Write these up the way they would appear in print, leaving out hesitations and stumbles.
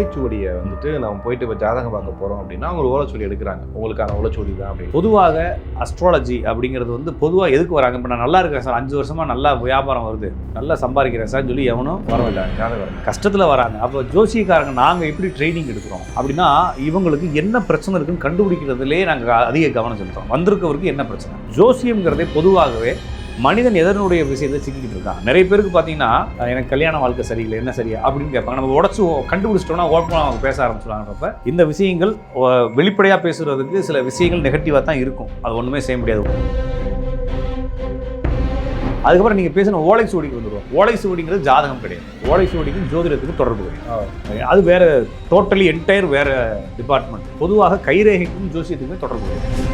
ஓலைச்சுவடியை வந்துட்டு நம்ம போயிட்டு இப்போ ஜாதகம் பார்க்க போகிறோம் அப்படின்னா அவங்க ஒரு ஓலைச்சுவடி எடுக்கிறாங்க, உங்களுக்கான ஓலைச்சுவடி தான் அப்படின்னு. பொதுவாக அஸ்ட்ராலஜி அப்படிங்கிறது வந்து பொதுவாக எதுக்கு வராங்க? இப்போ நான் நல்லா இருக்கிறேன் சார், 5 வருஷமாக நல்லா வியாபாரம் வருது, நல்லா சம்பாதிக்கிறேன் சார் சொல்லி எவனும் வரவில்லை, ஜாதகம் கஷ்டத்தில் வராங்க. அப்போ ஜோசியக்காரங்க நாங்கள் எப்படி ட்ரைனிங் எடுக்கிறோம் அப்படின்னா, இவங்களுக்கு என்ன பிரச்சனை இருக்குன்னு கண்டுபிடிக்கிறதுலே நாங்கள் அதிக கவனம் செலுத்துறோம். வந்திருக்கவருக்கு என்ன பிரச்சனை? ஜோசியம்ங்கிறதே பொதுவாகவே மனிதன் எதனுடைய விஷயத்தை சிக்கிக்கிட்டு இருக்கான். நிறைய பேருக்கு பார்த்தீங்கன்னா, எனக்கு கல்யாண வாழ்க்கை சரியில்லை, என்ன சரியா அப்படின்னு கேட்பாங்க. நம்ம உடச்சு கண்டுபிடிச்சிட்டோம்னா ஓப்பனாக அவங்க பேச ஆரம்பிச்சுடுவாங்கிறப்ப இந்த விஷயங்கள் வெளிப்படையாக பேசுகிறதுக்கு சில விஷயங்கள் நெகட்டிவாக தான் இருக்கும். அது ஒன்றுமே செய்ய முடியாது. அதுக்கப்புறம் நீங்கள் பேசின ஓலை சுவடிக்கு வந்துடுவோம். ஓலை சுவடிங்கிறது ஜாதகம் கிடையாது. ஓலை சுவடிக்கும் ஜோதிடத்துக்கும் தொடர்பு கிடையாது. அது வேறு, டோட்டலி என்டையர் வேறு டிபார்ட்மெண்ட். பொதுவாக கைரேகைக்கும் ஜோசியத்துக்குமே தொடர்பு கிடையாது.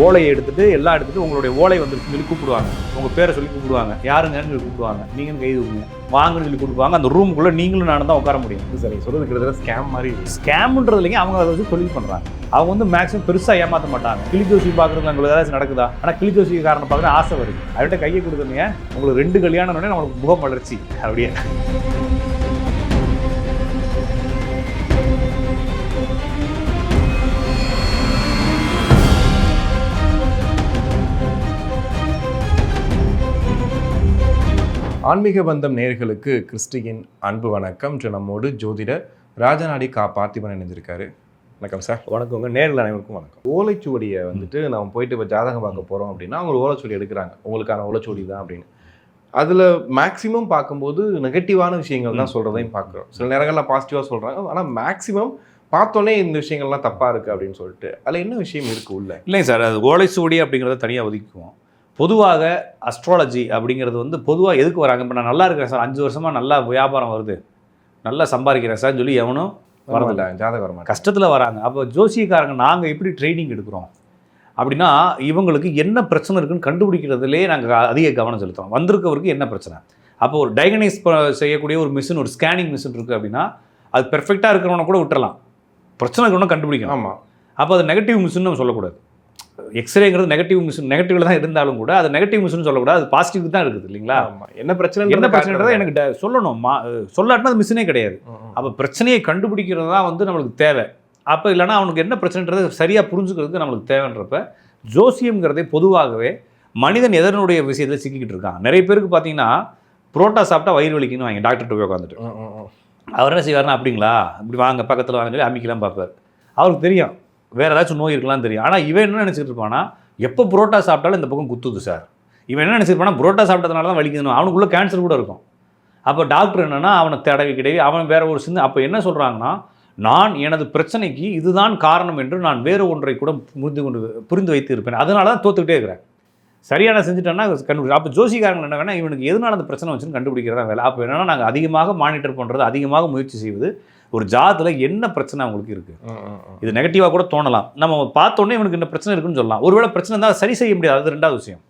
ஓலையை எடுத்துகிட்டு எல்லாம் எடுத்துகிட்டு உங்களுடைய ஓலை வந்துருக்குன்னு சொல்லி கூப்பிடுவாங்க, உங்கள் பேரை சொல்லி கூப்பிடுவாங்க, யாருங்கன்னு சொல்லி கூப்பிடுவாங்க, நீங்கன்னு கை தூக்குங்க, வாங்கன்னு சொல்லி கூப்பிடுவாங்க. அந்த ரூமுக்குள்ளே நீங்களும் நானும் தான் உட்கார முடியும். சரி, சொல்கிறது கிட்டத்தட்ட ஸ்கேம் மாதிரி. ஸ்கேம்ன்றது இல்லைங்க, அவங்க அதை வச்சு தொழில் பண்ணுறாங்க. அவங்க வந்து மேக்ஸிமம் பெருசாக ஏமாற்ற மாட்டாங்க. கிளிஜோசி பார்க்குறதுல உங்களுக்கு ஏதாச்சும் நடக்குதா? ஆனால் கிளிஜோசி காரணம் பார்க்குற ஆசை வருது, அவர்கிட்ட கையை கொடுக்குறீங்க, உங்களுக்கு 2 கல்யாணம்னே நம்மளுக்கு முகம் வளர்ச்சி அப்படியே. ஆன்மீக பந்தம் நேயர்களுக்கு கிறிஸ்டியின் அன்பு வணக்கம். நம்மோடு ஜோதிடர் ராஜநாடி கா பார்த்திபன் இணைஞ்சிருக்காரு. வணக்கம் சார். வணக்கங்க. நேரில் அனைவருக்கும் வணக்கம். ஓலைச்சுவடியை வந்துட்டு நம்ம போயிட்டு இப்போ ஜாதகம் பார்க்க போகிறோம் அப்படின்னா அவங்க ஒரு ஓலைச்சுவடி எடுக்கிறாங்க, உங்களுக்கான ஓலைச்சுவடி தான் அப்படின்னு. அதில் மேக்ஸிமம் பார்க்கும்போது நெகட்டிவான விஷயங்கள் தான் சொல்கிறதையும் பார்க்குறோம். சில நேரங்களில் பாசிட்டிவாக சொல்கிறாங்க, ஆனால் மேக்ஸிமம் பார்த்தோன்னே இந்த விஷயங்கள்லாம் தப்பாக இருக்குது அப்படின்னு சொல்லிட்டு அதில் என்ன விஷயம் இருக்குது உள்ள? இல்லைங்க சார், அது ஓலைச்சுவடி அப்படிங்கிறத தனியாக ஒதுக்குவோம். பொதுவாக அஸ்ட்ராலஜி அப்படிங்கிறது வந்து பொதுவாக எதுக்கு வராங்க? இப்போ நான் நல்லா இருக்கிறேன் சார், 5 வருஷமாக நல்லா வியாபாரம் வருது, நல்லா சம்பாதிக்கிறேன் சார் சொல்லி எவனும் வரதில்லை, ஜாதகம் வர மாட்டேன், கஷ்டத்தில் வராங்க. அப்போ ஜோசியக்காரங்க நாங்கள் எப்படி ட்ரைனிங் எடுக்கிறோம் அப்படின்னா, இவங்களுக்கு என்ன பிரச்சனை இருக்குன்னு கண்டுபிடிக்கிறதுலே நாங்கள் அதிக கவனம் செலுத்துகிறோம். வந்திருக்கவருக்கு என்ன பிரச்சனை? அப்போ ஒரு டயக்னைஸ் செய்யக்கூடிய ஒரு மிஷின், ஒரு ஸ்கேனிங் மிஷின் இருக்குது அப்படின்னா, அது பெர்ஃபெக்டாக இருக்கிறவனை கூட விட்டுறலாம், பிரச்சனை இருக்கிறவனை கண்டுபிடிக்கணும். ஆமாம். அப்போ அது நெகட்டிவ் மிஷின் நம்ம சொல்லக்கூடாது. எக்ஸ்ரேங்கிறது நெகட்டிவ் மிஷின், நெகட்டிவ்ல தான் இருந்தாலும் கூட அது நெகட்டிவ் மிஷின் சொல்லக்கூடாது, அது பாசிட்டிவ் தான் இருக்குது இல்லைங்களா? என்ன பிரச்சனைன்றதை எனக்கு சொல்லணும், சொல்லாட்டினா அது மிஷினே கிடையாது. அப்போ பிரச்சனையை கண்டுபிடிக்கிறது தான் வந்து நம்மளுக்கு தேவை. அப்போ இல்லைனா அவனுக்கு என்ன பிரச்சனைன்றது சரியாக புரிஞ்சுக்கிறதுக்கு நம்மளுக்கு தேவைன்றப்ப ஜோசியம்ங்கிறதே பொதுவாகவே மனிதன் எதனுடைய விஷயத்தில் சிக்கிக்கிட்டு இருக்கான். நிறைய பேருக்கு பார்த்தீங்கன்னா, புரோட்டா சாப்பிட்டா வயிறு வலிக்குன்னு வாங்க டாக்டர்கிட்ட போய் உட்காந்துட்டு, அவர் என்ன செய்வார்னா, அப்படிங்களா இப்படி வாங்க பக்கத்தில் வாங்க சொல்லி அமைக்கலாம் பார்ப்பார். அவருக்கு தெரியும் வேறு ஏதாச்சும் நோய் இருக்கலாம்னு தெரியும். ஆனால் இவன் என்ன நினச்சிட்டு இருப்பானா, எப்போ புரோட்டா சாப்பிட்டாலும் இந்த பக்கம் குத்துது சார். இவன் என்ன நினச்சிருப்பானா, புரோட்டா சாப்பிட்டதுனால தான் வலிக்குதுன்னு. அவனுக்குள்ளே கேன்சர் கூட இருக்கும். அப்போ டாக்டர் என்னென்னா அவனை தடவி கிடையாது, அவன் வேறு ஒரு சின்ன. அப்போ என்ன சொல்கிறாங்கன்னா, நான் எனது பிரச்சனைக்கு இதுதான் காரணம் என்று நான் வேறு ஒன்றை கூட புரிந்து வைத்து இருப்பேன், அதனால தான் தோத்துக்கிட்டே இருக்கிறேன். சரியான செஞ்சுட்டேன்னா கண்டுபிடி. அப்போ ஜோசிக்காரங்க என்ன வேணால் இவனுக்கு எதனால் அந்த பிரச்சனை வச்சுன்னு கண்டுபிடிக்கிறதா வேலை. அப்போ என்னென்னா, நாங்கள் அதிகமாக மானிட்டர் பண்ணுறது, அதிகமாக முயற்சி செய்வது, ஒரு ஜாதத்தில் என்ன பிரச்சனை அவங்களுக்கு இருக்குது, இது நெகட்டிவாக கூட தோணலாம். நம்ம பார்த்தோன்னே இவனுக்கு என்ன பிரச்சனை இருக்குன்னு சொல்லலாம். ஒருவேளை பிரச்சனை இருந்தால் சரி செய்ய முடியாது, அது 2வது விஷயம்.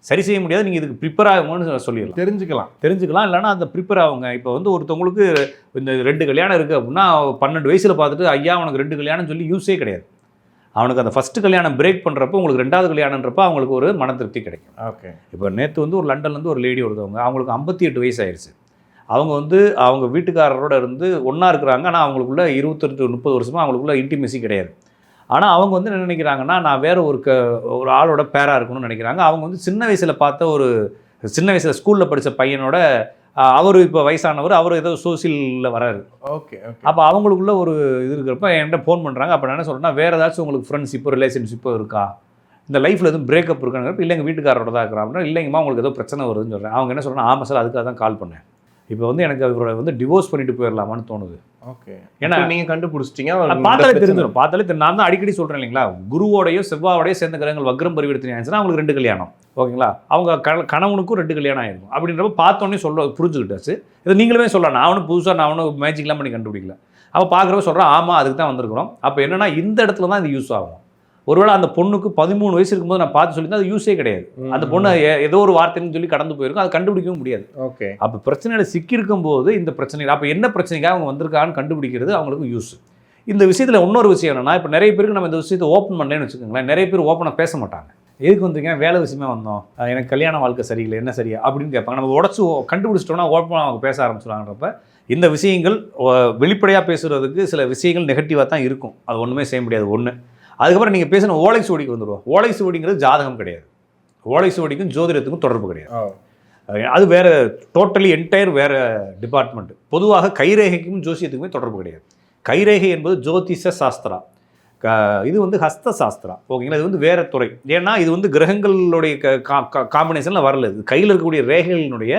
சரி செய்ய முடியாது, நீங்கள் இதுக்கு ப்ரிப்பேர் ஆகுங்கன்னு சொல்லிடலாம், தெரிஞ்சுக்கலாம். இல்லைனா அந்த ப்ரிப்பேர் ஆகுங்க. இப்போ வந்து ஒருத்தவங்களுக்கு இந்த 2 கல்யாணம் இருக்குது அப்படின்னா, 12 வயசில் பார்த்துட்டு ஐயா அவனுக்கு 2 கல்யாணம் சொல்லி யூஸே கிடையாது. அவனுக்கு அந்த ஃபஸ்ட்டு கல்யாணம் பிரேக் பண்ணுறப்போ உங்களுக்கு 2வது கல்யாணன்றப்போ அவங்களுக்கு ஒரு மன திருப்தி கிடைக்கும். ஓகே. இப்போ நேற்று வந்து ஒரு லண்டன்லேருந்து ஒரு லேடி ஒருத்தவங்க, அவங்களுக்கு 58 வயசு ஆயிடுச்சு. அவங்க வந்து அவங்க வீட்டுக்காரரோட இருந்து ஒன்றா இருக்கிறாங்க. ஆனால் அவங்களுக்குள்ள 28-30 வருஷமாக அவங்களுக்குள்ள இன்டிமெசி கிடையாது. ஆனால் அவங்க வந்து என்ன நினைக்கிறாங்கன்னா, நான் வேறு ஒரு ஆளோட பேராக இருக்கணும்னு நினைக்கிறாங்க. அவங்க வந்து சின்ன வயசில் பார்த்த ஒரு சின்ன வயசில் ஸ்கூலில் படித்த பையனோட அவர் இப்போ வயசானவர், அவர் ஏதோ சோசியலில் வராரு. ஓகே. அப்போ அவங்களுக்குள்ள ஒரு இது இருக்கிறப்ப என்கிட்ட ஃபோன் பண்ணுறாங்க. அப்போ என்ன சொல்கிறேன்னா, வேறு ஏதாச்சும் உங்களுக்கு ஃப்ரெண்ட்ஷிப்போ ரிலேஷன்ஷிப்போ இருக்கா, இந்த லைஃப்பில் எதுவும் பிரேக்கப் இருக்காங்கிறப்ப, இல்லைங்க வீட்டுக்காரோட தான் இருக்கிறான் அப்படின்னா, இல்லைங்கம்மா உங்களுக்கு ஏதோ பிரச்சனை வருதுன்னு சொல்கிறேன். அவங்க என்ன சொல்கிறேன், ஆமாம் சார் அதுக்காக தான் கால் பண்ணேன், இப்போ வந்து எனக்கு அவரோட வந்து டிவோர்ஸ் பண்ணிட்டு போயிடலாமான்னு தோணுது. ஓகே. ஏன்னா நீங்கள் கண்டுபிடிச்சிட்டிங்க, பார்த்தாலே தெரிஞ்சிடும். நான் தான் அடிக்கடி சொல்கிறேன் இல்லைங்களா, குருவோடையோ செவ்வாயோடையோ சேர்ந்த கிரகங்கள் வக்ரம் பரிவர்த்தனை ஆயிடுச்சுன்னா அவங்களுக்கு 2 கல்யாணம். ஓகேங்களா, அவங்க கணவனுக்கும் 2 கல்யாணம் ஆயிருக்கும். அப்படின்றப்ப பார்த்தோன்னே புரிஞ்சுக்கிட்டாச்சு. இதை நீங்களுமே சொல்லலாம், நான் அவனும் புதுசாக நான் அவனும் மேஜிக்லாம் பண்ணி கண்டுபிடிக்கல. அப்போ பார்க்குறவங்க சொல்கிறேன், ஆமாம் அதுக்கு தான் வந்திருக்கிறோம். அப்போ என்னென்னா, இந்த இடத்துல தான் இது யூஸ் ஆகும். ஒருவேளை அந்த பொண்ணுக்கு 13 வயசு இருக்கும்போது நான் பார்த்து சொல்லியிருந்தேன், அது யூஸே கிடையாது. அந்த பொண்ணு ஏதோ ஒரு வார்த்தைன்னு சொல்லி கடந்து போயிருக்கும், அது கண்டுபிடிக்கவும் முடியாது. ஓகே. அப்போ பிரச்சனையில் சிக்கியிருக்கும் போது இந்த பிரச்சனைகள், அப்போ என்ன பிரச்சனைக்காக அவங்க வந்திருக்கான்னு கண்டுபிடிக்கிறது அவங்களுக்கு யூஸ். இந்த விஷயத்தில் இன்னொரு விஷயம் என்னென்னா, இப்போ நிறைய பேருக்கு நம்ம இந்த விஷயத்தை ஓப்பன் பண்ணேன்னு வச்சுக்கோங்களேன், நிறைய பேர் ஓப்பனாக பேச மாட்டாங்க. எதுக்கு வந்திருக்கீங்கன்னா வேலை விஷயமா வந்தோம், எனக்கு கல்யாண வாழ்க்கை சரியில்லை, என்ன சரியா அப்படின்னு கேட்பாங்க. நம்ம உடச்சு கண்டுபிடிச்சிட்டோம்னா ஓப்பனாக அவங்க பேச ஆரம்பிச்சிடுவாங்கன்றப்ப இந்த விஷயங்கள் வெளிப்படையாக பேசுகிறதுக்கு சில விஷயங்கள் நெகட்டிவாக தான் இருக்கும். அது ஒன்றுமே செய்ய முடியாது. ஒன்று, அதுக்கப்புறம் நீங்கள் பேசின ஓலை சுவடிக்கு வந்துடுவோம். ஓலை சுவடிங்கிறது ஜாதகம் கிடையாது. ஓலை சுவடிக்கும் ஜோதிடத்துக்கும் தொடர்பு கிடையாது. அது வேறு, டோட்டலி என்டையர் வேறு டிபார்ட்மெண்ட். பொதுவாக கைரேகைக்கும் ஜோசியத்துக்குமே தொடர்பு கிடையாது. கைரேகை என்பது ஜோதிஷ சாஸ்திரா, இது வந்து ஹஸ்த சாஸ்திரா. ஓகேங்களா? இது வந்து வேறு துறை. ஏன்னா இது வந்து கிரகங்களுடைய காம்பினேஷனில் வரல. இது கையில் இருக்கக்கூடிய ரேகைகளினுடைய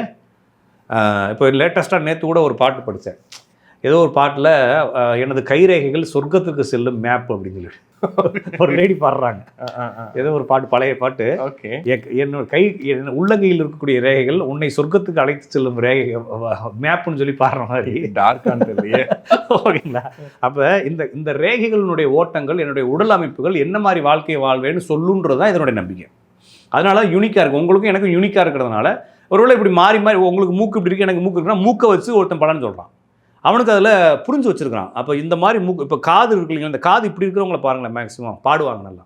இப்போ லேட்டஸ்ட்டாக நேற்று கூட ஒரு பாட்டு படித்தேன். ஏதோ ஒரு பாட்டில் எனது கைரேகைகள் சொர்க்கத்துக்கு செல்லும் மேப் அப்படின்னு சொல்லி ஒரு லேடி பாடுறாங்க. ஏதோ ஒரு பாட்டு, பழைய பாட்டு. ஓகே, என்னோட உள்ளங்கையில் இருக்கக்கூடிய ரேகைகள் உன்னை சொர்க்கத்துக்கு அழைத்து செல்லும் ரேகை மேப்னு சொல்லி பாடுற மாதிரி டார்க்கான. ஓகேங்களா? அப்போ இந்த ரேகைகளினுடைய ஓட்டங்கள் என்னுடைய உடல் அமைப்புகள் என்ன மாதிரி வாழ்க்கையை வாழ்வேன்னு சொல்லுன்றது தான் இதனுடைய நம்பிக்கை. அதனால யூனிக்காக இருக்குது. உங்களுக்கும் எனக்கும் யூனிக்காக இருக்கிறதுனால ஒருவேளை இப்படி மாறி மாறி உங்களுக்கு மூக்கு இப்படி இருக்குது, எனக்கு மூக்கு இருக்குன்னா மூக்கை வச்சு ஒருத்தன் பலன்னு சொல்கிறான். அவனுக்கு அதில் புரிஞ்சு வச்சுருக்கிறான். அப்போ இந்த மாதிரி மூக்கு, இப்போ காது இருக்கு இல்லைங்களா, இந்த காது இப்படி இருக்கிறவங்கள பாருங்களேன், மேக்ஸிமம் பாடுவாங்க நல்லா.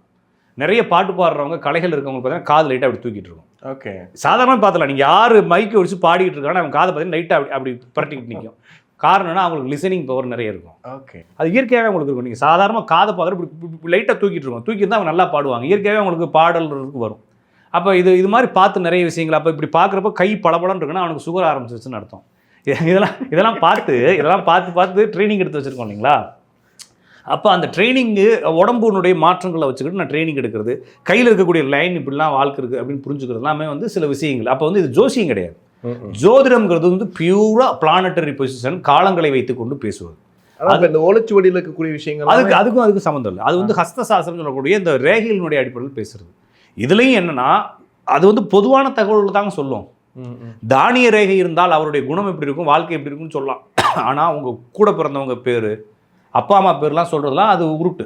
நிறைய பாட்டு பாடுறவங்க, கலைகள் இருக்கவங்க பார்த்தீங்கன்னா காது லைட்டாக அப்படி தூக்கிட்டு இருக்கும். ஓகே, சாதாரணமாக பார்த்தலாம். நீங்கள் யார் மைக்கை வச்சு பாடிட்டு இருக்காங்கன்னா அவன் காதை பார்த்தீங்கன்னா லைட்டாக அப்படி பரட்டிக்கிட்டு நிற்கும். காரணம்னா அவங்களுக்கு லிசனிங் பவர் நிறைய இருக்கும். ஓகே, அது இயற்கையாகவே உங்களுக்கு இருக்கும். நீங்கள் சாதாரணமாக காதை பார்க்குற இப்படி லைட்டாக தூக்கிட்டு இருக்கும். தூக்கி தான் அவங்க நல்லா பாடுவாங்க. இயற்கையாகவே அவங்களுக்கு பாடல்களுக்கு வரும். அப்போ இது மாதிரி பார்த்து நிறைய விஷயங்கள். அப்போ இப்படி பார்க்குறப்ப கை பளபளன்னு இருக்குன்னா அவனுக்கு சுகர் ஆரம்பிச்சிருச்சுன்னு அர்த்தம். இதெல்லாம் பார்த்து ட்ரைனிங் எடுத்து வச்சுருக்கோம் இல்லைங்களா? அப்போ அந்த ட்ரைனிங்கு உடம்புனுடைய மாற்றங்களை வச்சுக்கிட்டு நான் ட்ரைனிங் எடுக்கிறது, கையில் இருக்கக்கூடிய லைன் இப்படிலாம் வாழ்க்கை இருக்குது அப்படின்னு புரிஞ்சுக்கிறது எல்லாமே வந்து சில விஷயங்கள். அப்போ வந்து இது ஜோசியம் கிடையாது. ஜோதிடம்ங்கிறது வந்து பியூரா பிளானட்டரி பொசிஷன், காலங்களை வைத்து கொண்டு பேசுவது. அது இந்த ஓலைச்சுவடியில் இருக்கக்கூடிய விஷயங்கள் அதுக்கும் சம்மந்தம் இல்லை. அது வந்து ஹஸ்தசாஸ்திரம் சொல்லக்கூடிய இந்த ரேகைகளினுடைய அடிப்படையில் பேசுறது. இதுலேயும் என்னன்னா அது வந்து பொதுவான தகவல்கள் தாங்க சொல்லும். தானிய ரேகை இருந்தால் அவருடைய குணம் எப்படி இருக்கும், வாழ்க்கை எப்படி இருக்குன்னு சொல்லலாம். ஆனால் உங்கள் கூட பிறந்தவங்க பேர், அப்பா அம்மா பேர்லாம் சொல்கிறதுலாம் அது உருட்டு.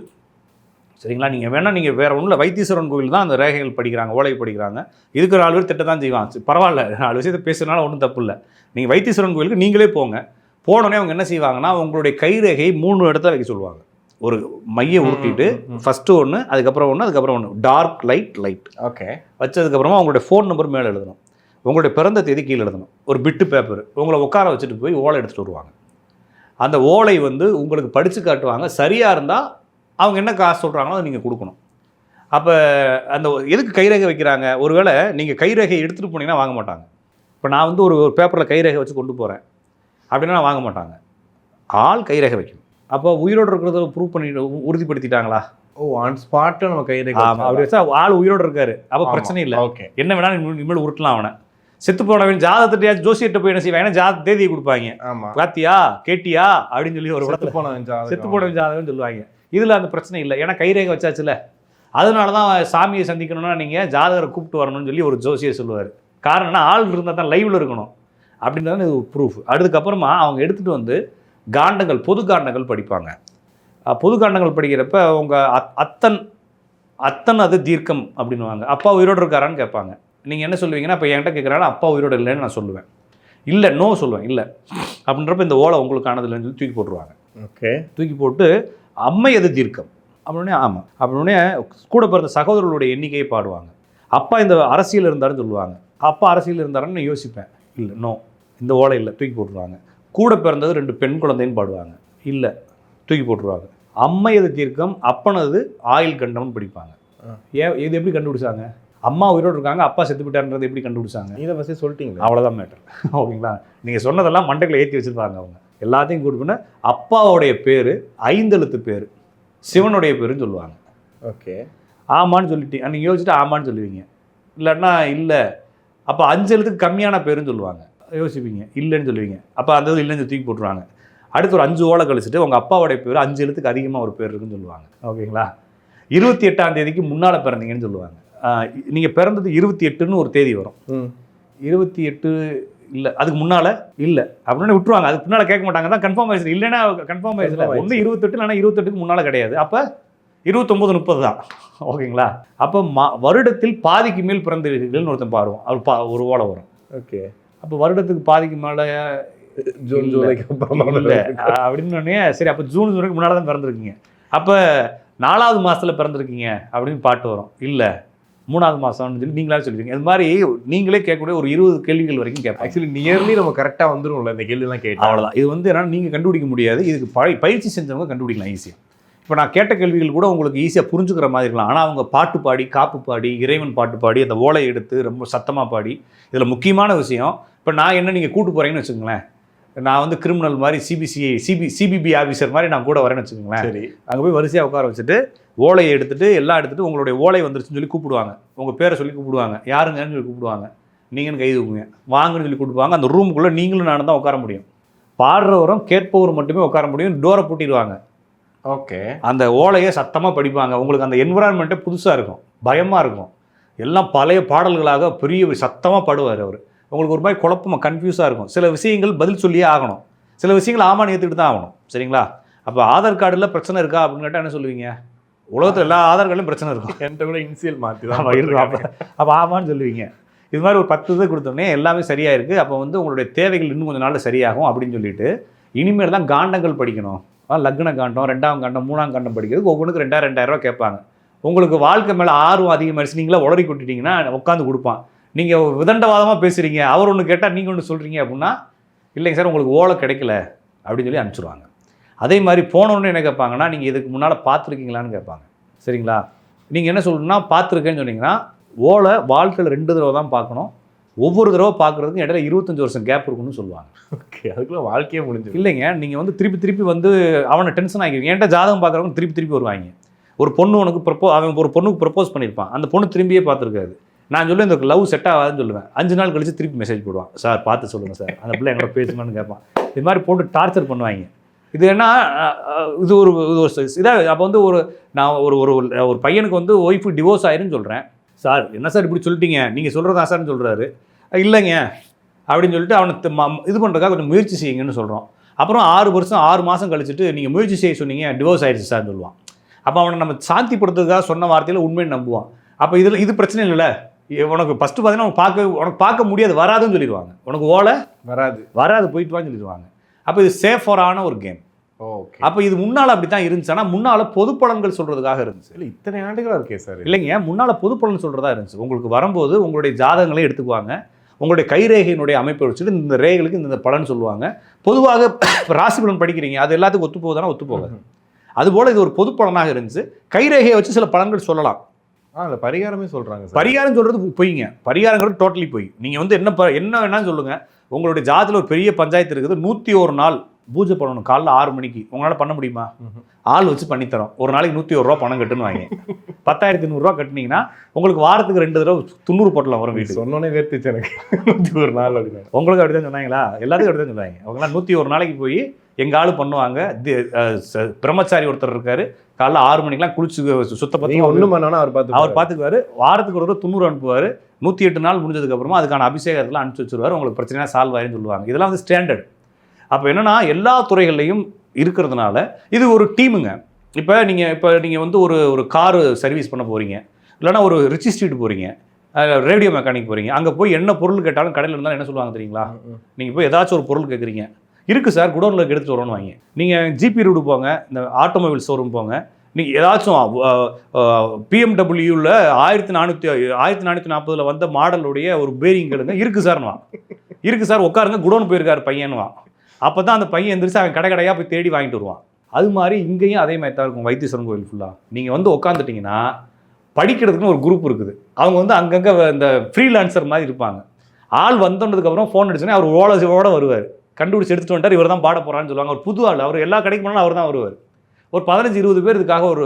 சரிங்களா? நீங்கள் வேணால் நீங்கள் வேறு ஒன்றும் இல்லை, வைத்தீஸ்வரன் கோவில் தான் அந்த ரேகைகள் படிக்கிறாங்க, ஓலை படிக்கிறாங்க. இதுக்கு 4 பேர் திட்ட தான் செய்வாங்க. பரவாயில்ல, 4 விஷயத்தை பேசுறதுனால ஒன்றும் தப்பு இல்லை. நீங்கள் வைத்தீஸ்வரன் கோவிலுக்கு நீங்களே போங்க. போனோடனே அவங்க என்ன செய்வாங்கன்னா உங்களுடைய கைரேகை 3 இடத்துல வைக்க சொல்லுவாங்க. ஒரு மையை உருட்டிட்டு ஃபஸ்ட்டு ஒன்று, அதுக்கப்புறம் ஒன்று, அதுக்கப்புறம் ஒன்று, டார்க் லைட். ஓகே, வச்சதுக்கப்புறமா உங்களுடைய ஃபோன் நம்பர் மேலே எழுதணும், உங்களுடைய பிறந்த தேதி கீழே எழுதணும், ஒரு பிட்டு பேப்பர். உங்களை உட்கார வச்சுட்டு போய் ஓலை எடுத்துகிட்டு வருவாங்க. அந்த ஓலை வந்து உங்களுக்கு படித்து காட்டுவாங்க. சரியாக இருந்தால் அவங்க என்ன காசு சொல்கிறாங்களோ அதை நீங்கள் கொடுக்கணும். அப்போ அந்த எதுக்கு கைரேகை வைக்கிறாங்க? ஒருவேளை நீங்கள் கைரேகை எடுத்துகிட்டு போனீங்கன்னா வாங்க மாட்டாங்க. இப்போ நான் வந்து ஒரு பேப்பரில் கைரேகை வச்சு கொண்டு போகிறேன் அப்படின்னா வாங்க மாட்டாங்க. ஆள் கைரேகை வைக்கணும். அப்போ உயிரோடு இருக்கிறத ப்ரூவ் பண்ணிட்டு உறுதிப்படுத்திட்டாங்களா? ஆன் ஸ்பாட்டு நம்ம கைரேகை அப்படி வச்சா ஆள் உயிரோடு இருக்காரு, அப்போ பிரச்சனை இல்லை. ஓகே, என்ன வேணாலும் இனிமேல் உருட்டலாம். அவனை செத்து போனவன் ஜாதகத்திட்டையாச்சும் ஜோசியர்கிட்ட போய் என்ன செய்வாங்க, ஏன்னா ஜாத தேதியை கொடுப்பாங்க. ஆமாம், பாத்தியா கேட்டியா அப்படின்னு சொல்லி ஒரு இடத்துல செத்து போனவன் ஜாதகம் சொல்லுவாங்க. இதில் அந்த பிரச்சனை இல்லை, ஏன்னா கைரேகை வச்சாச்சுல. அதனால தான் சாமியை சந்திக்கணும்னா நீங்கள் ஜாதகரை கூப்பிட்டு வரணும்னு சொல்லி ஒரு ஜோசியர் சொல்லுவார். காரணம்னா ஆள் இருந்தால் தான் லைவில் இருக்கணும் அப்படின்றது இது ப்ரூஃப். அதுக்கப்புறமா அவங்க எடுத்துகிட்டு வந்து காண்டங்கள், பொது காண்டங்கள் படிப்பாங்க. பொது காண்டங்கள் படிக்கிறப்ப அவங்க அத்தன் அது தீர்க்கம் அப்படின்வாங்க. அப்பா உயிரோடு இருக்காரான்னு கேட்பாங்க. நீங்கள் என்ன சொல்லுவீங்கன்னா, இப்போ என்கிட்ட கேட்குறாங்கன்னா அப்பா உயிரோடு இல்லைன்னு நான் சொல்லுவேன். இல்லை, நோ சொல்லுவேன். இல்லை அப்படின்றப்ப இந்த ஓலை உங்களுக்கானது இல்லைன்னு சொல்லி தூக்கி போட்டுருவாங்க. ஓகே, தூக்கி போட்டு அம்மை அது தீர்க்கம் அப்படின்னே, ஆமாம் அப்படின்னே கூட பிறந்த சகோதரர்களுடைய எண்ணிக்கையை பாடுவாங்க. அப்பா இந்த அரசியல் இருந்தாருன்னு சொல்லுவாங்க. அப்பா அரசியல் இருந்தாருன்னு நான் யோசிப்பேன். இல்லை, நோ, இந்த ஓலை இல்லை, தூக்கி போட்டுருவாங்க. கூட பிறந்தது 2 பெண் குழந்தைன்னு பாடுவாங்க. இல்லை, தூக்கி போட்டுருவாங்க. அம்மையது தீர்க்கம், அப்பனது ஆயில் கண்டம்னு படிப்பாங்க. ஏன் இது எப்படி கண்டுபிடிச்சாங்க? அம்மா உயிரோடு இருக்காங்க, அப்பா செத்து போயிட்டாருன்றது எப்படி கண்டுபிடிச்சாங்க? இதை ஃபஸ்ட்டு சொல்லிட்டீங்க. அவ்வளோதான் மேட்டர். ஓகேங்களா? நீங்கள் சொன்னதெல்லாம் மண்டைகளை ஏற்றி வச்சுருப்பாங்க அவங்க. எல்லாத்தையும் கூட்டு அப்பாவுடைய பேர் 5 எழுத்து பேர், சிவனுடைய பேருன்னு சொல்லுவாங்க. ஓகே, ஆமான்னு சொல்லிட்டீங்க. நீங்கள் யோசிச்சுட்டு ஆமான்னு சொல்லுவீங்க. இல்லைன்னா இல்லை, அப்போ 5 எழுத்துக்கு கம்மியான பேருன்னு சொல்லுவாங்க. யோசிப்பீங்க, இல்லைன்னு சொல்லுவீங்க. அப்போ அந்த இது இல்லைன்னு தூக்கி போட்டுருவாங்க. அடுத்து ஒரு 5 ஓலை கழிச்சுட்டு உங்கள் அப்பாவுடைய பேர் 5 எழுத்துக்கு அதிகமாக ஒரு பேர் இருக்குன்னு சொல்லுவாங்க. ஓகேங்களா? 28ஆம் தேதிக்கு முன்னால் பிறந்தீங்கன்னு சொல்லுவாங்க. நீங்கள் பிறந்தது 28ன்னு ஒரு தேதி வரும். 28 இல்லை, அதுக்கு முன்னால் இல்லை அப்படின்னு விட்டுருவாங்க. அதுக்கு முன்னால் கேட்க மாட்டாங்க. தான் கன்ஃபார்ம் ஆயிடுச்சு. இல்லைன்னா கன்ஃபார்ம் ஆயிடுச்சு. ஒன்று 28 இல்லைன்னா 28க்கு முன்னால் கிடையாது. அப்போ 29 30 தான். ஓகேங்களா? அப்போ வருடத்தில் பாதிக்கு மேல் பிறந்தவர்கள்னு ஒருத்தன் பாருவோம். அவர் ஒரு ஓலை வரும். ஓகே, அப்போ வருடத்துக்கு பாதிக்கு மேலே ஜூன் ஜூலைக்கு அப்புறம் இல்லை அப்படின்னு. சரி, அப்போ ஜூன் ஜூலைக்கு முன்னால் தான் பிறந்திருக்கீங்க. அப்போ 4வது மாதத்தில் பிறந்திருக்கீங்க அப்படின்னு பாட்டு வரும். இல்லை, 3வது மாதம்னு சொல்லி நீங்களா சொல்லிடுங்க. இது மாதிரி நீங்களே கேட்கக்கூடிய ஒரு 20 கேள்விகள் வரைக்கும் கேட்பேன். ஆக்சுவலி நியர்லி நம்ம கரெக்டாக வந்துடும்ல இந்த கேள்விலாம் கேட்டு. அவ்வளோதான். இது வந்து என்னன்னா நீங்கள் கண்டுபிடிக்க முடியாது, இதுக்கு பயிற்சி செஞ்சவங்க கண்டுபிடிக்கலாம் ஈஸியாக. இப்போ நான் கேட்ட கேள்விகள் கூட உங்களுக்கு ஈஸியாக புரிஞ்சுக்கிற மாதிரி இருக்கலாம். ஆனால் அவங்க பாட்டு பாடி, காப்பு பாடி, இறைவன் பாட்டு பாடி, அந்த ஓலையை எடுத்து ரொம்ப சத்தமாக பாடி, இதில் முக்கியமான விஷயம், இப்போ நான் என்ன நீங்கள் கூட்டு போகிறீங்கன்னு வச்சுக்கோங்களேன், நான் வந்து கிரிமினல் மாதிரி சிபிபி ஆஃபீஸர் மாதிரி நான் கூட வரேன்னு வச்சுக்கோங்களேன். சரி, அங்கே போய் வரிசையாக உட்கார வச்சுட்டு ஓலையை எடுத்துகிட்டு எல்லாம் எடுத்துகிட்டு உங்களுடைய ஓலை வந்துருச்சுன்னு சொல்லி கூப்பிடுவாங்க, உங்கள் பேரை சொல்லி கூப்பிடுவாங்க, யாருங்கன்னு சொல்லி கூப்பிடுவாங்க, நீங்கன்னு கை தூக்குங்க, வாங்கன்னு சொல்லி கூப்பிடுவாங்க. அந்த ரூமுக்குள்ளே நீங்களும் நானும் தான் உட்கார முடியும், பாடுறவரும் கேட்பவரும் மட்டுமே உட்கார முடியும். டோரை பூட்டிடுவாங்க. ஓகே. அந்த ஓலையை சத்தமாக படிப்பாங்க. உங்களுக்கு அந்த என்விரான்மெண்ட்டே புதுசாக இருக்கும், பயமாக இருக்கும். எல்லாம் பழைய பாடல்களாக பெரிய சத்தமாக பாடுவார் அவர். உங்களுக்கு ஒரு மாதிரி குழப்பமாக கன்ஃபியூஸாக இருக்கும். சில விஷயங்கள் பதில் சொல்லியே ஆகணும், சில விஷயங்கள் ஆமான்னு ஏற்றுக்கிட்டு தான் ஆகணும். சரிங்களா? அப்போ ஆதார் கார்டில் பிரச்சனை இருக்கா அப்படின்னு கேட்டால் என்ன சொல்லுவீங்க? உலகத்தில் எல்லா ஆதார் கார்டிலும் பிரச்சனை இருக்கும். என்கிட்ட கூட இனிஷியல் மாற்றி தான் இருக்கும். அப்போ ஆமான்னு சொல்லுவீங்க. இது மாதிரி ஒரு 10 இது கொடுத்தோடனே எல்லாமே சரியாக இருக்குது, அப்போ வந்து உங்களுடைய தேவைகள் இன்னும் கொஞ்சம் நாளில் சரியாகும் அப்படின்னு சொல்லிட்டு இனிமேல் தான் காண்டங்கள் படிக்கணும். லக்ன காண்டம், 2ஆம் காண்டம், 3ஆம் காண்டம் படிக்கிறதுக்கு ஒவ்வொன்றுக்கு 2000 ரூபா கேட்பாங்க. உங்களுக்கு வாழ்க்கை மேலே ஆர்வம் அதிகமாகிடுச்சு, நீங்களே உளறி கொட்டிட்டீங்கன்னா உட்காந்து கொடுப்பான். நீங்கள் விதண்டவாதமாக பேசுகிறீங்க, அவர் ஒன்று கேட்டால் நீங்கள் ஒன்று சொல்கிறீங்க அப்படின்னா, இல்லைங்க சார் உங்களுக்கு ஓலை கிடைக்கல அப்படின்னு சொல்லி அனுப்பிச்சிடுவாங்க. அதே மாதிரி போனோன்னு என்ன கேட்பாங்கன்னா, நீங்கள் இதுக்கு முன்னால் பார்த்துருக்கீங்களான்னு கேட்பாங்க. சரிங்களா? நீங்கள் என்ன சொல்லணும்னா பார்த்துருக்கேன்னு சொன்னீங்கன்னா, ஓலை வாழ்க்கையில் 2 தடவை தான் பார்க்கணும், ஒவ்வொரு தடவை பார்க்குறதுக்கு இடையில 25 வருஷம் கேப் இருக்குன்னு சொல்லுவாங்க. ஓகே, அதுக்குள்ள வாழ்க்கையே முடிஞ்சு. இல்லைங்க, நீங்கள் வந்து திருப்பி வந்து அவனை டென்ஷன் ஆகிடுவீங்க. என்கிட்ட ஜாதகம் பார்க்குறவங்க திருப்பி வருவாங்க. ஒரு பொண்ணு உனக்கு அவன் ஒரு பொண்ணுக்கு ப்ரப்போஸ் பண்ணியிருப்பான், அந்த பொண்ணு திரும்பியே பார்த்துருக்காது. நான் சொல்லுவேன் இந்த லவ் செட் ஆகாதுன்னு சொல்லுவேன். 5 நாள் கழிச்சு திருப்பி மெசேஜ் போடுவான், சார் பார்த்து சொல்லுங்கள் சார், அந்த பிள்ளை என்னோட பேசுமான்னு கேட்பான். இது மாதிரி போட்டு டார்ச்சர் பண்ணுவாங்க. இது என்ன, இது ஒரு இதாக. அப்போ வந்து நான் ஒரு பையனுக்கு வந்து ஒய்ஃபு டிவோர்ஸ் ஆயிருன்னு சொல்கிறேன். சார் என்ன சார் இப்படி சொல்லிட்டீங்க, நீங்கள் சொல்கிறதா சார்னு சொல்கிறாரு. இல்லைங்க அப்படின்னு சொல்லிட்டு அவனை இது பண்ணுறதுக்காக கொஞ்சம் முயற்சி செய்யுங்கன்னு சொல்கிறோம். அப்புறம் 6 மாதம் கழிச்சுட்டு நீங்கள் முயற்சி செய்ய சொன்னீங்க, டிவோர்ஸ் ஆயிடுச்சு சார்னு சொல்லுவான். அப்போ அவனை நம்ம சாந்திப்படுத்துறதுக்காக சொன்ன வார்த்தையில் உண்மையை நம்புவான். அப்போ இது பிரச்சனை இல்லைல்ல, உனக்கு ஃபஸ்ட்டு பார்த்தீங்கன்னா உனக்கு பார்க்க முடியாது, வராதுன்னு சொல்லிடுவாங்க. உனக்கு ஓலை வராது போயிட்டு வான்னு சொல்லிடுவாங்க. அப்போ இது சேஃபரான ஒரு கேம். ஓகே. அப்போ இது முன்னால் அப்படி தான் இருந்துச்சு. ஆனால் முன்னால் பொது பலன்கள் சொல்கிறதுக்காக இருந்துச்சு. இல்லை இத்தனை ஆண்டுகளாக இருக்கே சார். இல்லைங்க, முன்னால் பொது பலன் சொல்கிறதா இருந்துச்சு. உங்களுக்கு வரும்போது உங்களுடைய ஜாதகங்களே எடுத்துக்குவாங்க, உங்களுடைய கைரேகையினுடைய அமைப்பை வச்சுட்டு இந்த ரேகைகளுக்கு இந்த பலன் சொல்லுவாங்க. பொதுவாக ராசி பலன் படிக்கிறீங்க, அது எல்லாத்துக்கும் ஒத்து போகுதானா? ஒத்து போகாது. அதுபோல் இது ஒரு பொது பலனாக இருந்துச்சு. கைரேகையை வச்சு சில பலன்கள் சொல்லலாம். அதில் பரிகாரமே சொல்கிறாங்க. பரிகாரம் சொல்கிறது பொய்ங்க. பரிகாரங்கிறது டோட்டலி பொய். நீங்கள் வந்து என்ன வேணாலும் சொல்லுங்கள். உங்களுடைய ஜாதத்தில் ஒரு பெரிய பஞ்சாயத்து இருக்குது, 101 நாள் பூஜை பண்ணணும், காலைல 6 மணிக்கு. உங்களால் பண்ண முடியுமா? ஆள் வச்சு பண்ணித்தரோம். ஒரு நாளைக்கு 101 ரூபா பணம் கட்டுன்னு வாங்க. 10,800 ரூபா கட்டினீங்கன்னா உங்களுக்கு வாரத்துக்கு 2 தடவை 90 போட்டலாம் வரும் வீட்டு. சொன்னோன்னே வேர்த்துச்சு எனக்கு 101 நாள் அப்படின்னு. உங்களுக்கு அப்படி தான் சொன்னாங்களா? எல்லாத்துக்கும் அப்படி தான் சொன்னாங்க. அவங்களாம் 101 நாளைக்கு போய் எங்கள் ஆள் பண்ணுவாங்க. பிரம்மச்சாரி ஒருத்தர் இருக்காரு, காலைல 6 மணிக்கெலாம் குளிச்சு சுத்தப்பத்தி ஒன்றும் பண்ணோன்னா அவர் பார்த்துக்குவார். வாரத்துக்கு ஒரு 90 அனுப்புவார். 108 நாள் முடிஞ்சதுக்கப்புறமா அதுக்கான அபிஷேகத்தெல்லாம் அனுப்பிச்சி வச்சுருவார். உங்களுக்கு பிரச்சனையாக சால்வ் ஆயிருன்னு சொல்லுவாங்க. இதெல்லாம் வந்து ஸ்டாண்டர்ட். அப்போ என்னென்னா எல்லா துறைகள்லையும் இருக்கிறதுனால இது ஒரு டீமுங்க. இப்போ நீங்கள் வந்து ஒரு காரு சர்வீஸ் பண்ண போகிறீங்க, இல்லைனா ஒரு ரிச்சி ஸ்ட்ரீட் போகிறீங்க, ரேடியோ மெக்கானிக் போகிறீங்க. அங்கே போய் என்ன பொருள் கேட்டாலும் கடையில் இருந்தாலும் என்ன சொல்லுவாங்க தெரியுங்களா? நீங்கள் போய் ஏதாச்சும் ஒரு பொருள் கேட்குறீங்க, இருக்குது சார் குடோனில் எடுத்துகிட்டு வரணும்னு வாங்க. நீங்கள் ஜிபி ரோடு போங்க, இந்த ஆட்டோமொபைல் ஷோரூம் போங்க, நீங்கள் ஏதாச்சும் பிஎம்டபிள்யூவில் 1440 வந்த மாடலுடைய ஒரு பேரிங் கேளுங்க, இருக்குது சார்னுவா. இருக்குது சார் உட்காருங்க, குடோன் போயிருக்காரு பையனுவா. அப்போ தான் அந்த பையன் எந்திரிச்சு அவன் கடையாக போய் தேடி வாங்கிட்டு வருவான். அது மாதிரி இங்கேயும் அதே மாதிரி தான் இருக்கும். வைத்தீஸ்வரன் கோயில் ஃபுல்லாக நீங்கள் வந்து உட்காந்துட்டிங்கன்னா படிக்கிறதுக்குன்னு ஒரு குரூப் இருக்குது. அவங்க வந்து அங்கங்கே இந்த ஃப்ரீலான்சர் மாதிரி இருப்பாங்க. ஆள் வந்ததுக்கப்புறம் ஃபோன் அடிச்சோன்னே அவர் ஓலோட வருவார். கண்டுபிடிச்சி எடுத்துகிட்டு வந்துட்டார், இவர் தான் பாட போகிறான்னு சொல்லுவாங்க. அவர் புது ஆள், அவர் எல்லா கடைக்கு போனாலும் அவர் தான் வருவார். ஒரு 15-20 பேர் இதுக்காக ஒரு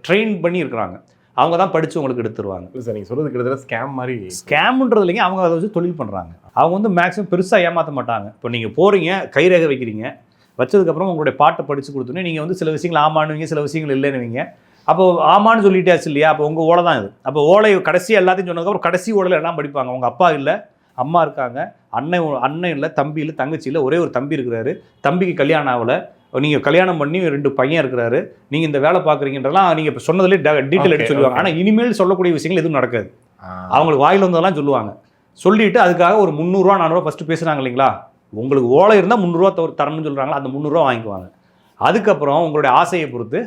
ட்ரெயின் பண்ணி இருக்கிறாங்க. அவங்க தான் படித்து உங்களுக்கு எடுத்துருவாங்க. சார் நீங்கள் சொல்கிறது கிட்டத்தட்ட ஸ்கேம் மாதிரி. ஸ்கேம்ன்றது இல்லைங்க, அவங்க அதை வச்சு தொழில் பண்ணுறாங்க. அவங்க வந்து மேக்ஸிமம் பெருசாக ஏமாற்ற மாட்டாங்க. இப்போ நீங்கள் போகிறீங்க, கைரேகை வைக்கிறீங்க, வச்சதுக்கப்புறம் உங்களுடைய பாட்டை படித்து கொடுத்தோன்னே நீங்கள் வந்து சில விஷயங்கள் ஆமானுவீங்க, சில விஷயங்கள் இல்லைன்னுவீங்க. அப்போ ஆமான்னு சொல்லிட்டாச்சு இல்லையா? அப்போ உங்கள் ஓலை தான் இது. அப்போ ஓலை கடைசியாக எல்லாத்தையும் சொன்னதுக்கப்புறம் கடைசி ஓலையில் எல்லாம் படிப்பாங்க. உங்கள் அப்பா இல்லை, அம்மா இருக்காங்க, அண்ணன் இல்லை, தம்பி இல்லை, தங்கச்சி இல்லை, ஒரே ஒரு தம்பி இருக்கிறாரு, தம்பிக்கு கல்யாணம் ஆகலை, நீங்கள் கல்யாணம் பண்ணி 2 பையன் இருக்கிறாரு, நீங்கள் இந்த வேலை பார்க்குறீங்கன்றலாம் நீங்கள் இப்போ சொன்னதுலேயே டீட்டெயில் எடுத்து சொல்லுவாங்க. ஆனால் இனிமேல் சொல்லக்கூடிய விஷயங்கள் எதுவும் நடக்காது. அவங்களுக்கு வாயில் வந்ததெல்லாம் சொல்லுவாங்க. சொல்லிவிட்டு அதுக்காக ஒரு 300 ரூபா 400 ரூபா ஃபஸ்ட்டு பேசுகிறாங்க இல்லைங்களா? உங்களுக்கு ஓலை இருந்தால் 300 ரூபா தரணும்னு சொல்கிறாங்களா, அந்த 300 ரூபா வாங்கிக்குவாங்க. அதுக்கப்புறம் உங்களுடைய ஆசையை பொறுத்து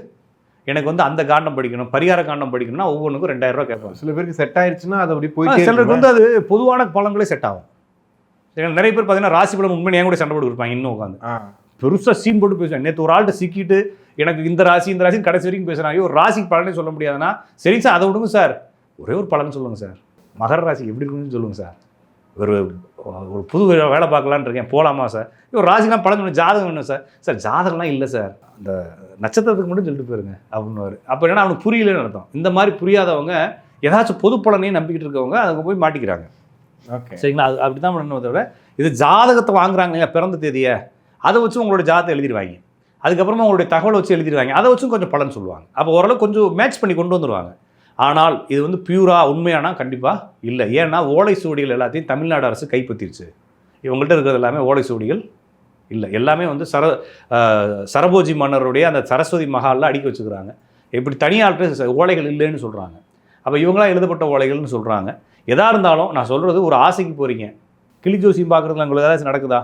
எனக்கு வந்து அந்த காண்டம் படிக்கணும், பரிகார காண்டம் படிக்கணும்னா ஒவ்வொன்றுக்கும் 2000 ரூபா கேட்பாங்க. சில பேருக்கு செட் ஆயிடுச்சுன்னா அது அப்படி போயிட்டு சிலருக்கு வந்து அது பொதுவான பலன்களே செட் ஆகும். நிறைய பேர் பார்த்தீங்கன்னா ராசி பலன் உண்மையை என் கூட சண்டை போட்டு இருப்பாங்க. இன்னும் உட்காந்து பெருசாக சீன் போட்டு பேசுவேன். நேற்று ஒரு ஆள்கிட்ட சிக்கிட்டு எனக்கு இந்த ராசி கடைசி வரைக்கும் பேசுகிறாங்க. ஐயோ, ஒரு ராசிக்கு பலனே சொல்ல முடியாதுன்னா சரி சார் அதை விடுங்க சார், ஒரே ஒரு பலன் சொல்லுங்கள் சார், மகர ராசி எப்படி இருக்குன்னு சொல்லுங்கள் சார், ஒரு புது வேலை பார்க்கலான்னு இருக்கேன் போகலாமா சார், ஒரு ராசிலாம் பலன் வேணும், ஜாதகம் வேணும் சார், சார் ஜாதகம்லாம் இல்லை சார், அந்த நட்சத்திரத்துக்கு மட்டும் சொல்லிட்டு போயிருங்க அப்படின்னுவார். அப்போ என்னன்னா அவனுக்கு புரியலன்னு அர்த்தம். இந்த மாதிரி புரியாதவங்க ஏதாச்சும் பொது பலனையும் நம்பிக்கிட்டு இருக்கவங்க அதுக்கு போய் மாட்டிக்கிறாங்க. ஓகே, சரிங்களா? அது அப்படி தான் பண்ணணும். தவிர இது ஜாதகத்தை வாங்குறாங்க பிறந்த தேதியை, அதை வச்சு உங்களோட ஜாதகத்தை எழுதிடுவாங்க. அதுக்கப்புறமா உங்களுடைய தகவலை வச்சு எழுதிடுவாங்க. அதை வச்சும் கொஞ்சம் பலன் சொல்லுவாங்க. அப்போ ஓரளவு கொஞ்சம் மேட்ச் பண்ணி கொண்டு வந்துடுவாங்க. ஆனால் இது வந்து பியூராக உண்மையானா கண்டிப்பாக இல்லை. ஏன்னா ஓலை சுவடிகள் எல்லாத்தையும் தமிழ்நாடு அரசு கைப்பற்றிருச்சு. இவங்கள்ட்ட இருக்கிறது எல்லாமே ஓலை சுவடிகள் இல்லை, எல்லாமே வந்து சரபோஜி மன்னருடைய அந்த சரஸ்வதி மஹாலில் அடுக்கி வச்சுக்கிறாங்க. இப்படி தனியார்கிட்ட ஓலைகள் இல்லைன்னு சொல்கிறாங்க. அப்போ இவங்களாம் எழுதப்பட்ட ஓலைகள்னு சொல்கிறாங்க. எதாக இருந்தாலும் நான் சொல்கிறது, ஒரு ஆசைக்கு போகிறீங்க, கிளி ஜோசியம் பார்க்குறதுல உங்களுக்கு ஏதாச்சும் நடக்குதா?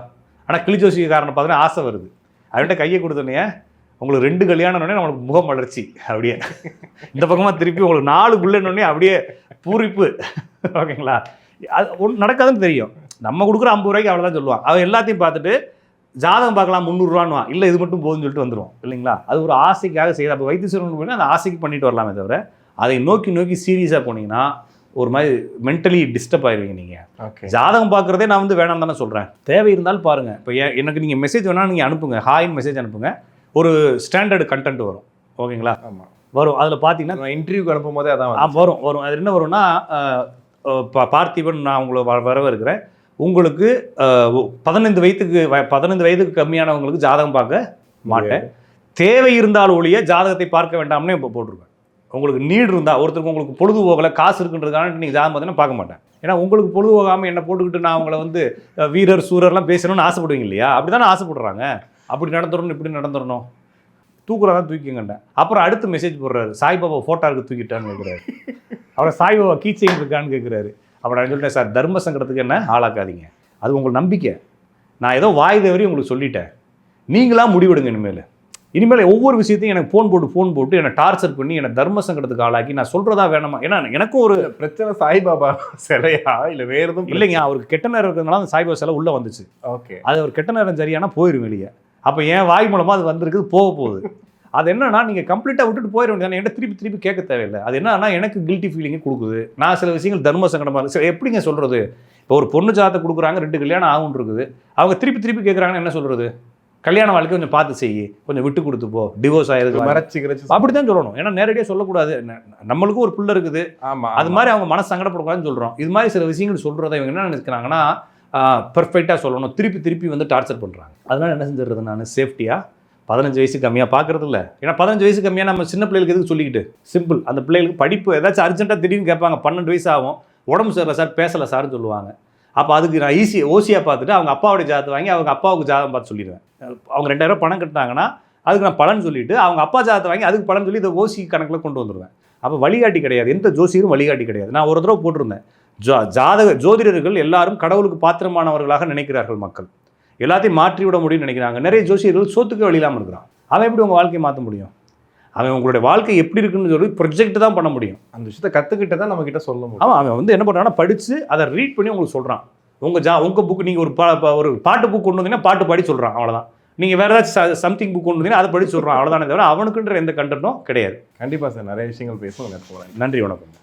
ஆனால் கிளி ஜோசியக்காரனை பார்த்தீங்கன்னா ஆசை வருது. அவன்கிட்ட கையை கொடுத்தோன்னே உங்களுக்கு 2 கல்யாணம்னே நம்மளுக்கு முகம் வளர்ச்சி அப்படியே இந்த பக்கமாக திருப்பி உங்களுக்கு 4 பிள்ளைன்னொடனே அப்படியே பூரிப்பு. ஓகேங்களா? அது ஒன்று நடக்காதுன்னு தெரியும். நம்ம கொடுக்குற 50 ரூபாய்க்கு அவ்வளோதான் சொல்லுவான். அவன் எல்லாத்தையும் பார்த்துட்டு ஜாதகம் பார்க்கலாம் 300 ரூபான்னுவான். இல்லை இது மட்டும் போதுன்னு சொல்லிட்டு வந்துடும் இல்லைங்களா? அது ஒரு ஆசைக்காக செய்யுது. அப்போ வைத்தீஸ்வரன் போய் அந்த ஆசைக்கு பண்ணிட்டு வரலாமே தவிர அதை நோக்கி சீரியஸாக போனீங்கன்னா ஒரு மாதிரி மென்டலி டிஸ்டர்ப் ஆயிடுவீங்க நீங்கள். ஓகே, ஜாதகம் பார்க்குறதே நான் வந்து வேணாம் தானே சொல்கிறேன். தேவை இருந்தாலும் பாருங்கள். இப்போ எனக்கு நீங்கள் மெசேஜ் வேணால் நீங்கள் அனுப்புங்க, ஹாய்னு மெசேஜ் அனுப்புங்க. ஒரு ஸ்டாண்டர்டு கண்டென்ட் வரும். ஓகேங்களா? ஆமாம் வரும். அதில் பார்த்தீங்கன்னா இன்டர்வியூக்கு அனுப்பும் போதே அதான் வரும். அது என்ன வரும்னா, பார்த்திபன் நான் உங்களை வரவேற்கிறேன். உங்களுக்கு 15 வயதுக்கு கம்மியானவங்களுக்கு ஜாதகம் பார்க்க மாட்டேன். தேவை இருந்தால் ஒழிய ஜாதகத்தை பார்க்க வேண்டாம்னு இப்போ போட்டிருக்கேன். உங்களுக்கு நீடு இருந்தால், ஒருத்தருக்கு உங்களுக்கு பொழுது போகலை, காசு இருக்குன்றதுக்கான நீங்கள் ஜாதகம் பார்த்தீங்கன்னா பார்க்க மாட்டேன். ஏன்னா உங்களுக்கு பொழுது போகாமல் என்ன போட்டுக்கிட்டு நான் உங்களை வந்து வீரர் சூரர்லாம் பேசணும்னு ஆசைப்படுவீங்க இல்லையா? அப்படி தானே ஆசைப்படுறாங்க. அப்படி நடந்துடணும், இப்படி நடந்துடணும், தூக்குறதா தூக்கிங்கண்டேன். அப்புறம் அடுத்து மெசேஜ் போடுறாரு, சாய்பாபா ஃபோட்டோ இருக்கு தூக்கிட்டான்னு கேட்குறாரு. அவரை சாய்பாபா கீச்சைன் இருக்கான்னு கேட்குறாரு. அப்புறம் நான் சொல்லிட்டேன், சார் தர்ம சங்கடத்துக்கு என்ன ஆளாக்காதீங்க, அது உங்களுக்கு நம்பிக்கை. நான் ஏதோ வாய் தவறி உங்களுக்கு சொல்லிட்டேன், நீங்களாம் முடிவெடுங்க. இனிமேல் ஒவ்வொரு விஷயத்தையும் எனக்கு ஃபோன் போட்டு என்னை டார்ச்சர் பண்ணி என்னை தர்ம சங்கடத்துக்கு ஆளாக்கி நான் சொல்கிறதா வேணாமா? ஏன்னா எனக்கும் ஒரு பிரச்சனை சாய்பாபா சிலையா இல்லை வேறு எதுவும் இல்லைங்க. அவருக்கு கெட்ட நேரம் இருக்கிறதுனால அந்த சாய்பாபா சிலை உள்ளே வந்துச்சு. ஓகே, அது ஒரு கெட்ட நேரம் சரியானா போயிடும் வெளியே. அப்போ என் வாய் மூலமாக அது வந்திருக்குது, போகுது. அது என்னன்னா நீங்கள் கம்ப்ளீட்டாக விட்டுட்டு போயிட வேண்டியது. என்கிட்ட திருப்பி கேட்க தேவையில்லை. அது என்னன்னா எனக்கு கில்ட்டி ஃபீலிங்கே கொடுக்குது. நான் சில விஷயங்கள் தர்ம சங்கடமாக இருக்குது. சரி, எப்படிங்க சொல்கிறது? இப்போ ஒரு பொண்ணு ஜாதத்தை கொடுக்குறாங்க, 2 கல்யாணம் ஆகும்னு இருக்குது. அவங்க திருப்பி கேட்குறாங்கன்னு என்ன சொல்கிறது? கல்யாண வாழ்க்கை கொஞ்சம் பார்த்து செய்யி, கொஞ்சம் விட்டு கொடுத்து போ, டிவோர்ஸ் ஆயிருக்கு, அப்படி தான் சொல்லணும். ஏன்னா நேரடியாக சொல்லக்கூடாது. நம்மளுக்கும் ஒரு பிள்ளை இருக்குது. ஆமாம், அது மாதிரி அவங்க மனசு சங்கடப்படக்கூடாதுன்னு சொல்கிறோம். இது மாதிரி சில விஷயங்கள் சொல்கிறத இவங்க என்ன நினைக்கிறாங்கன்னா பெர்ஃபெக்டாக சொல்லணும், திருப்பி வந்து டார்ச்சர் பண்ணுறாங்க. அதனால் என்ன செஞ்சிடுறது, நான் சேஃப்டியாக 15 வயசு கம்மியாக பார்க்குறது இல்லை. ஏன்னா 15 வயசு கம்மியாக நம்ம சின்ன பிள்ளைகளுக்கு எதுக்கு சொல்லிக்கிட்டு, சிம்பிள். அந்த பிள்ளைகளுக்கு படிப்பு ஏதாச்சும் அர்ஜென்ட்டாக திடீர்னு கேட்பாங்க, 12 வயசு ஆகும், உடம்பு சரியில்லை சார், பேசலை சார்னு சொல்லுவாங்க. அப்போ அதுக்கு நான் ஓசியாக பார்த்துட்டு அவங்க அப்பாவுடைய ஜாதத்தை வாங்கி அவங்க அப்பாவுக்கு ஜாதகம் பார்த்து சொல்லிடுவேன். அவங்க 2000 ரூபா பணம் கட்டினாங்கன்னா அதுக்கு நான் பலன் சொல்லிவிட்டு அவங்க அப்பா ஜாதத்தை வாங்கி அதுக்கு பலன் சொல்லி இதை ஓசி கணக்கில் கொண்டு வந்துடுவேன். அப்போ வழிகாட்டி கிடையாது, எந்த ஜோசியரும் வழிகாட்டி கிடையாது. நான் ஒரு தடவை போட்டிருந்தேன், ஜோதிடர்கள் எல்லாரும் கடவுளுக்கு பாத்திரமானவர்களாக நினைக்கிறார்கள். மக்கள் எல்லாத்தையும் மாற்றி விட முடியும்னு நினைக்கிறாங்க. நிறைய ஜோசியர்கள் சோத்துக்கு வழி இல்லாமல் இருக்கிறான். அவன் எப்படி உங்கள் வாழ்க்கையை மாற்ற முடியும்? அவன் உங்களுடைய வாழ்க்கை எப்படி இருக்குன்னு சொல்லி ப்ரொஜெக்ட் தான் பண்ண முடியும். அந்த விஷயத்தை கற்றுக்கிட்ட தான் நம்மக்கிட்ட சொல்ல முடியும். அவன் வந்து என்ன பண்ணுறான்னா படித்து அதை ரீட் பண்ணி உங்களுக்கு சொல்கிறான். உங்கள் புக்கு நீங்கள் ஒரு பாட்டு புக் கொண்டு வந்தீங்கன்னா பாட்டு பாடி சொல்கிறான், அவ்வளோதான். நீங்கள் வேறு ஏதாச்சும் சம்திங் புக் கொண்டு வந்தீங்கன்னா அதை படித்து சொல்கிறான், அவ்வளோதானே தவிர அவனுக்குன்ற எந்த கண்டென்ட்டும் கிடையாது. கண்டிப்பாக சார், நிறைய விஷயங்கள் பேசுவோம். நன்றி, வணக்கம்.